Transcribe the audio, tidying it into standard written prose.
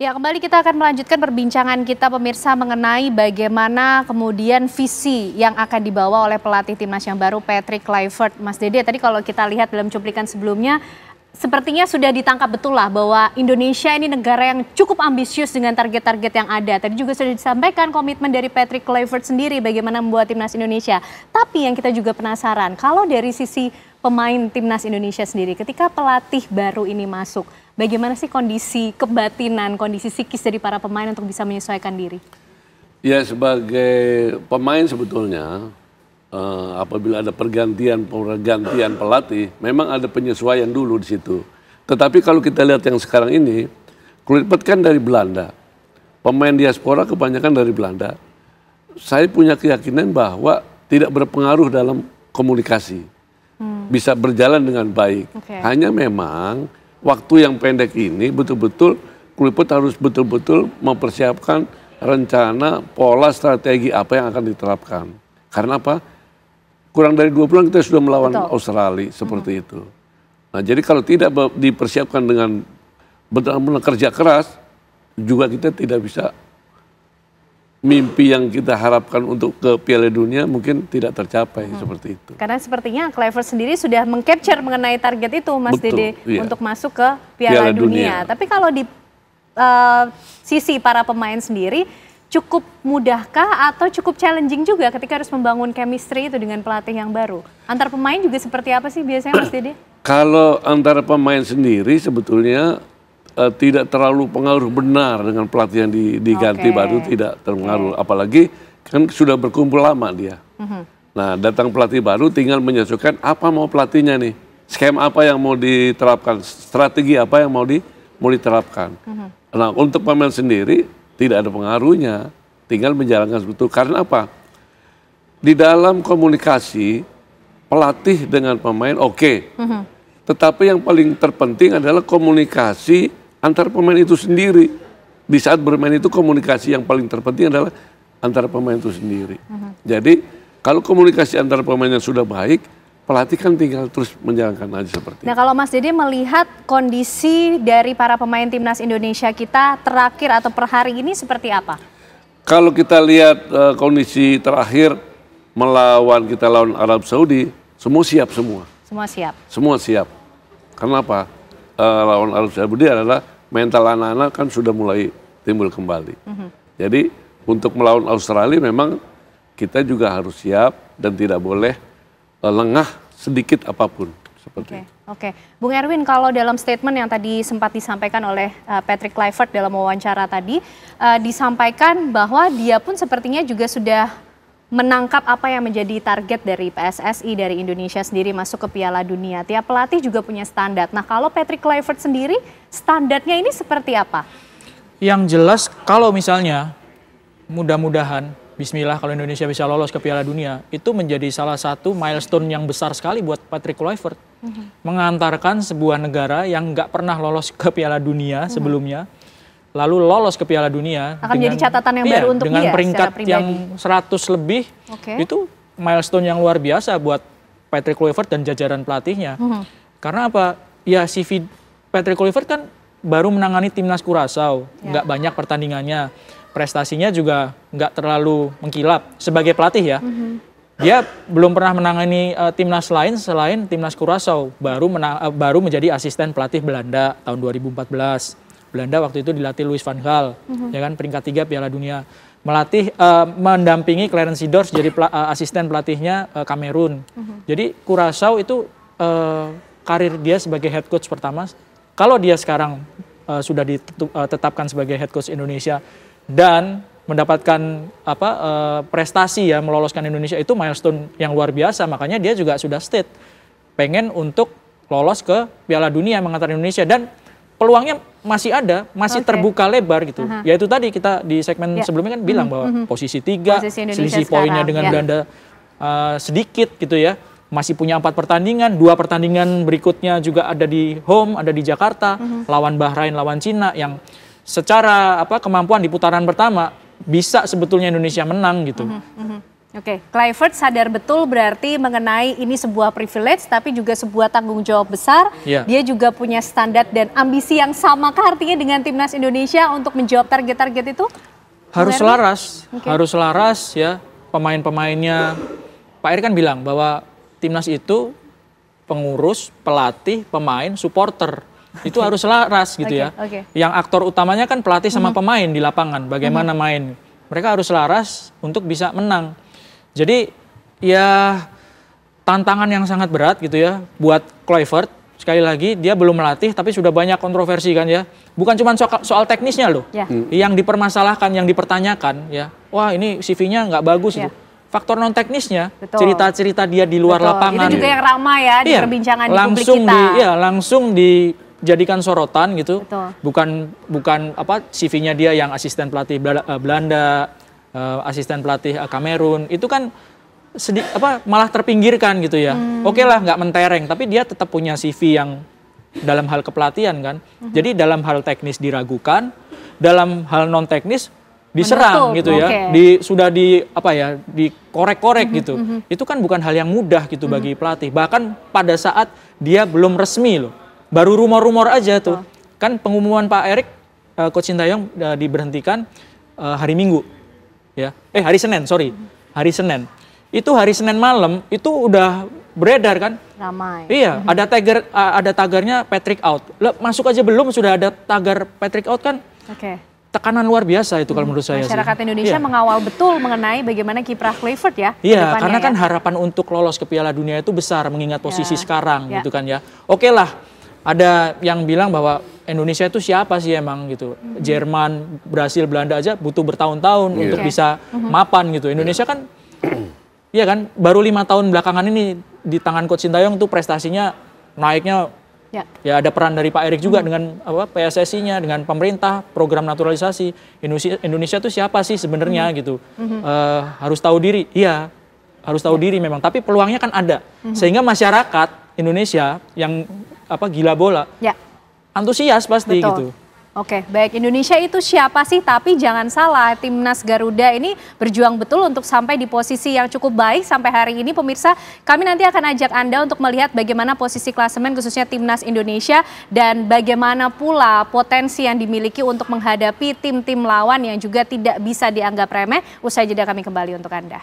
Ya, kembali kita akan melanjutkan perbincangan kita pemirsa mengenai bagaimana kemudian visi yang akan dibawa oleh pelatih timnas yang baru Patrick Kluivert. Mas Dede, tadi kalau kita lihat dalam cuplikan sebelumnya, sepertinya sudah ditangkap betul lah bahwa Indonesia ini negara yang cukup ambisius dengan target-target yang ada. Tadi juga sudah disampaikan komitmen dari Patrick Kluivert sendiri bagaimana membuat timnas Indonesia. Tapi yang kita juga penasaran, kalau dari sisi pemain timnas Indonesia sendiri, ketika pelatih baru ini masuk, bagaimana sih kondisi kebatinan, kondisi psikis dari para pemain untuk bisa menyesuaikan diri? Ya, sebagai pemain sebetulnya apabila ada pergantian pelatih, memang ada penyesuaian dulu di situ. Tetapi kalau kita lihat yang sekarang ini, Kluivert kan dari Belanda, pemain diaspora kebanyakan dari Belanda. Saya punya keyakinan bahwa tidak berpengaruh dalam komunikasi, bisa berjalan dengan baik. Hanya memang waktu yang pendek ini betul-betul Kluivert harus betul-betul mempersiapkan rencana, pola, strategi apa yang akan diterapkan. Karena apa? Kurang dari 2 bulan kita sudah melawan Australia seperti itu. Nah, jadi kalau tidak dipersiapkan dengan benar-benar kerja keras, juga kita tidak bisa mimpi yang kita harapkan untuk ke Piala Dunia mungkin tidak tercapai seperti itu. Karena sepertinya Kluivert sendiri sudah meng-capture mengenai target itu, Mas Dede, untuk masuk ke Piala Dunia. Tapi kalau di sisi para pemain sendiri, cukup mudahkah atau cukup challenging juga ketika harus membangun chemistry itu dengan pelatih yang baru? Antar pemain juga seperti apa sih biasanya, Mas Dede? Kalau antara pemain sendiri sebetulnya tidak terlalu pengaruh benar dengan pelatih yang diganti baru, tidak terpengaruh. Apalagi kan sudah berkumpul lama dia. Nah, datang pelatih baru tinggal menyesuaikan apa mau pelatihnya nih, skema apa yang mau diterapkan, strategi apa yang mau diterapkan. Nah, untuk pemain sendiri tidak ada pengaruhnya, tinggal menjalankan betul. Karena apa? Di dalam komunikasi pelatih dengan pemain tetapi yang paling terpenting adalah komunikasi antar pemain itu sendiri. Di saat bermain itu komunikasi yang paling terpenting adalah antara pemain itu sendiri. Jadi kalau komunikasi antara pemainnya sudah baik, pelatih kan tinggal terus menjalankan aja seperti itu. Nah, kalau Mas Dede melihat kondisi dari para pemain timnas Indonesia kita terakhir atau per hari ini seperti apa? Kalau kita lihat kondisi terakhir kita lawan Arab Saudi, semua siap semua. Semua siap? Semua siap. Kenapa? Lawan Arab Saudi adalah mental anak-anak kan sudah mulai timbul kembali. Jadi untuk melawan Australia memang kita juga harus siap dan tidak boleh lengah sedikit apapun seperti itu. Oke, Bung Erwin, kalau dalam statement yang tadi sempat disampaikan oleh Patrick Kluivert dalam wawancara tadi, disampaikan bahwa dia pun sepertinya juga sudah menangkap apa yang menjadi target dari PSSI, dari Indonesia sendiri masuk ke Piala Dunia. Tiap pelatih juga punya standar. Nah, kalau Patrick Kluivert sendiri, standarnya ini seperti apa? Yang jelas kalau misalnya mudah-mudahan bismillah kalau Indonesia bisa lolos ke Piala Dunia, itu menjadi salah satu milestone yang besar sekali buat Patrick Kluivert. Mengantarkan sebuah negara yang nggak pernah lolos ke Piala Dunia sebelumnya, lalu lolos ke Piala Dunia. Akan menjadi catatan yang baru untuk dengan dia peringkat yang 100 lebih, itu milestone yang luar biasa buat Patrick Kluivert dan jajaran pelatihnya. Karena apa? Ya CV Patrick Kluivert kan baru menangani timnas Curaçao, nggak banyak pertandingannya. Prestasinya juga nggak terlalu mengkilap sebagai pelatih ya. Dia belum pernah menangani timnas lain selain timnas Curaçao. Baru menjadi asisten pelatih Belanda tahun 2014. Belanda waktu itu dilatih Louis van Gaal, ya kan, peringkat 3 Piala Dunia. Mendampingi Clarence Seedorf jadi asisten pelatihnya Kamerun. Jadi Curaçao itu karir dia sebagai head coach pertama. Kalau dia sekarang sudah ditetapkan sebagai head coach Indonesia dan mendapatkan prestasi ya meloloskan Indonesia, itu milestone yang luar biasa. Makanya dia juga sudah state pengen untuk lolos ke Piala Dunia mengantar Indonesia, dan peluangnya masih ada, masih terbuka lebar gitu. Ya itu tadi kita di segmen sebelumnya kan bilang bahwa posisi 3, selisih poinnya dengan Belanda sedikit gitu ya. Masih punya 4 pertandingan, 2 pertandingan berikutnya juga ada di home, ada di Jakarta, lawan Bahrain, lawan Cina, yang secara kemampuan di putaran pertama bisa sebetulnya Indonesia menang gitu. Oke, Kluivert sadar betul berarti mengenai ini sebuah privilege tapi juga sebuah tanggung jawab besar. Iya. Dia juga punya standar dan ambisi yang sama artinya dengan timnas Indonesia untuk menjawab target-target itu? Harus Bung Erwin? selaras, Oke. harus selaras ya pemain-pemainnya. Pak Erick kan bilang bahwa timnas itu pengurus, pelatih, pemain, supporter. Itu harus selaras gitu ya. Oke. Yang aktor utamanya kan pelatih sama pemain di lapangan, bagaimana main. Mereka harus selaras untuk bisa menang. Jadi ya tantangan yang sangat berat gitu ya buat Kluivert. Sekali lagi dia belum melatih tapi sudah banyak kontroversi kan ya. Bukan cuma soal teknisnya loh. Ya. Yang dipermasalahkan, yang dipertanyakan ya. Wah ini CV-nya nggak bagus Ya. itu. Faktor non teknisnya, Betul. cerita-cerita dia di luar Betul. lapangan. Itu juga yang ramai ya di Iya, perbincangan di publik langsung kita. langsung dijadikan sorotan gitu. Betul. Bukan apa CV-nya dia yang asisten pelatih Belanda, asisten pelatih Kamerun, itu kan malah terpinggirkan gitu ya. Oke lah nggak mentereng, tapi dia tetap punya CV yang dalam hal kepelatihan kan. Jadi dalam hal teknis diragukan, dalam hal non teknis diserang Menutup, gitu ya. oke. Sudah dikorek-korek gitu. Itu kan bukan hal yang mudah gitu bagi pelatih. Bahkan pada saat dia belum resmi loh. Baru rumor-rumor aja tuh. Kan pengumuman Pak Erick, Coach Sintayong diberhentikan hari Minggu. Ya. Hari Senin, sorry. Hari Senin. Itu hari Senin malam itu udah beredar kan? Ramai. Iya, ada tagarnya Patrick out. Lah, masuk aja belum sudah ada tagar Patrick out kan? Oke. Tekanan luar biasa itu kalau menurut saya sih. Masyarakat Indonesia Iya. mengawal betul mengenai bagaimana kiprah Kluivert ya. ke Iya, depannya karena ya. kan harapan untuk lolos ke Piala Dunia itu besar mengingat posisi sekarang Ya. gitu kan ya. Oke lah, ada yang bilang bahwa Indonesia itu siapa sih emang gitu. Jerman, Brasil, Belanda aja butuh bertahun-tahun untuk Oke. bisa mapan gitu. Indonesia kan iya kan baru 5 tahun belakangan ini di tangan Coach Sintayong tuh prestasinya naiknya. Ya ada peran dari Pak Erick juga dengan PSSI-nya, dengan pemerintah, program naturalisasi. Indonesia tuh siapa sih sebenarnya gitu. Harus tahu diri, iya harus tahu diri memang. Tapi peluangnya kan ada. Sehingga masyarakat Indonesia yang gila bola, Ya. antusias pasti Betul. gitu. Oke, baik. Indonesia itu siapa sih? Tapi jangan salah, timnas Garuda ini berjuang betul untuk sampai di posisi yang cukup baik sampai hari ini. Pemirsa, kami nanti akan ajak Anda untuk melihat bagaimana posisi klasemen khususnya timnas Indonesia dan bagaimana pula potensi yang dimiliki untuk menghadapi tim-tim lawan yang juga tidak bisa dianggap remeh. Usai jeda kami kembali untuk Anda.